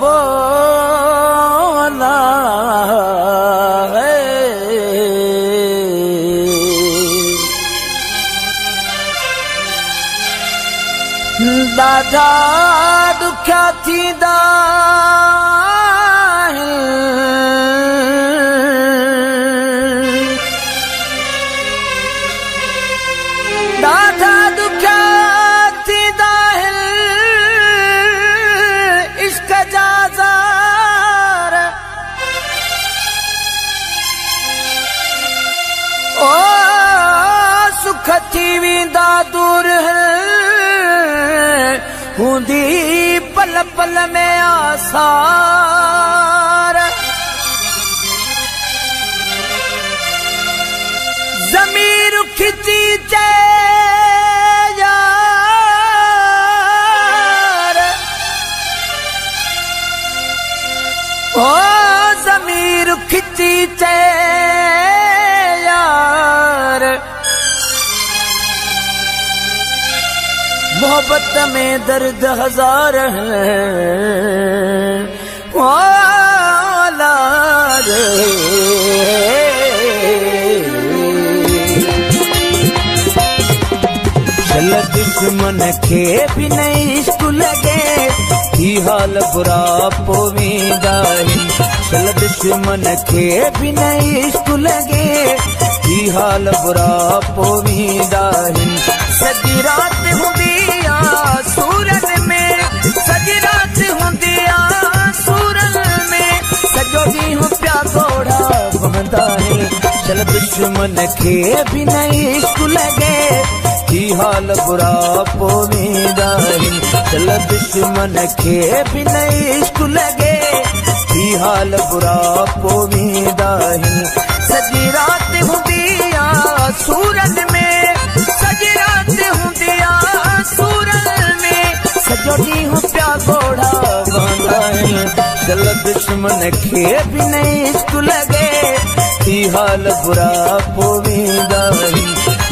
वो ना है दादा दुख्या थी दादा दुख्या थी दाहिल इश्क जाजार ओ सुख थी वेंदा दूर हूंदी पल पल में आसार ज़मीर खिची चे यार ओ ज़मीर खिची चे यार मोहब्बत में दर्द हजार है चल दुश्मन खे भी नहीं इश्क लगे ही हाल बुरा पोवेंदा चल दुश्मन खे भी नहीं इश्क लगे ही हाल बुरा पोवेंदा सजी रात हुंदी सूरत में सजी रात हुंदी सूरत में सजो ॾींहुं पिया घोड़ा बहंदा चल दुश्मन खे भी नहीं इश्क लगे ही हाल बुरा पोवेंदा चल दुश्मन खे भी नहीं इश्क लगे ही हाल बुरा पोवेंदा सजी रात हुंदी सूरत में सजी रात हुंदी सूरत में सजो ॾींहुं पिया घोड़ा बहंदा चल दुश्मन खे भी नहीं इश्क लगे ही हाल बुरा पोवेंदा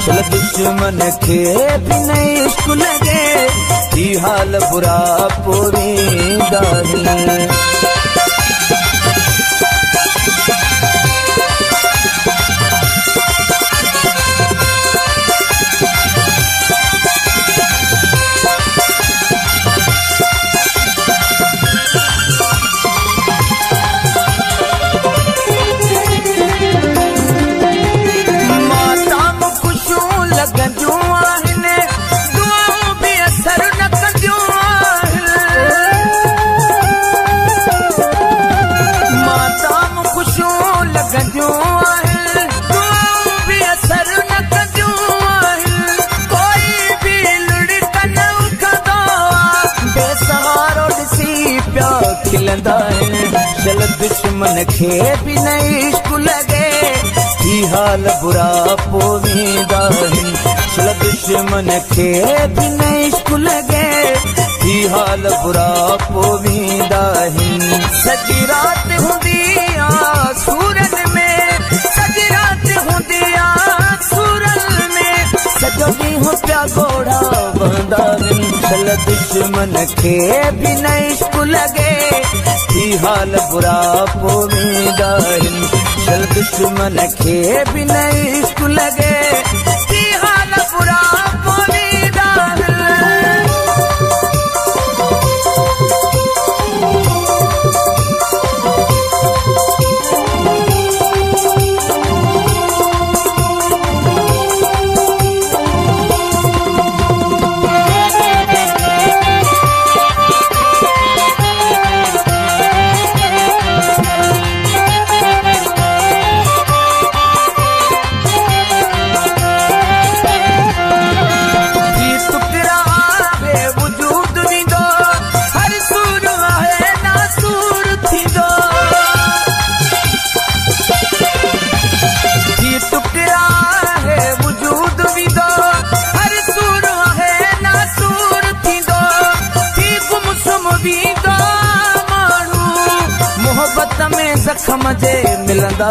चल दुश्मन खे भी नहीं इश्क लगे ही हाल बुरा पोवेंदा चल दुश्मन खे भी नहीं इश्क लगे ही हाल बुरा पोवेंदा चल दुश्मन खे भी नहीं इश्क लगे ही हाल बुरा पोवेंदा सजी रात हुंदी सूरत में सजी रात हुंदी सूरत में सजो ॾींहुं पिया घोड़ा बहंदा चल दुश्मन खे भी नहीं इश्क लगे ही हाल बुरा पोवेंदा चल दुश्मन खे भी नहीं इश्क लगे ही हाल बुरा पोवेंदा जख्म जे मिलंदा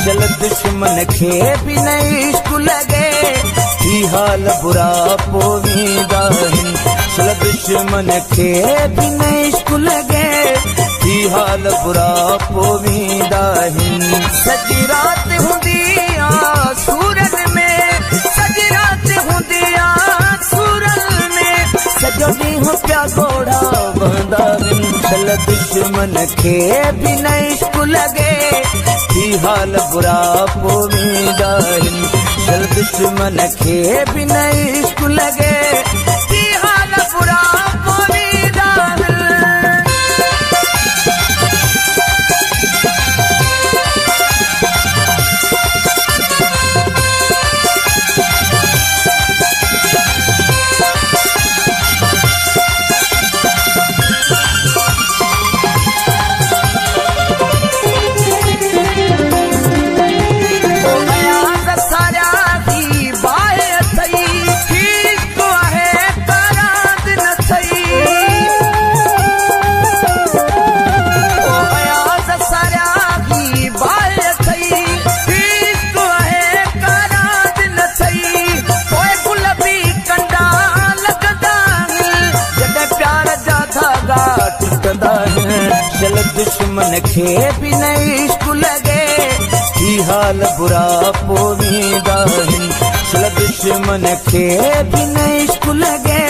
चल दुश्मन खे भी नहीं इश्क लगे ही हाल बुरा पोवेंदा चल दुश्मन खे भी न इश्क लगे थी हाल बुरा पोवींदा आहिनि सॼी राति हूंदी आहे सूरत में सॼी राति हूंदी आहे सूरत में सॼो ॾींहुं पिया घोड़ा बहंदा आहिनि चल दुश्मन खे भी न इश्क लगे थी हाल बुरा पोवींदा आहिनि चल दुश्मन खे भी न इश्क लगे थी हाल बुरा पोवींदा आहिनि चल दुश्मन खे भी न इश्क लगे थी हाल बुरा पोवींदा आहिनि चल दुश्मन खे भी न इश्क लगे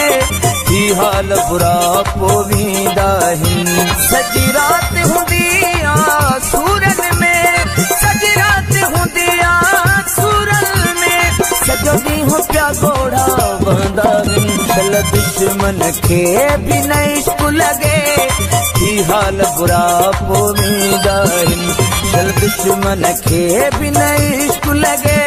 थी हाल बुरा पोवींदा आहिनि सॼी राति हूंदी आहे सूरत में सॼी राति हूंदी आहे सूरत में सॼो ॾींहुं पिया घोड़ा बहंदा आहिनि चल दुश्मन खे भी न इश्क लगे थी हाल बुरा पोवींदा आहिनि चल दुश्मन खे भी न इश्क लगे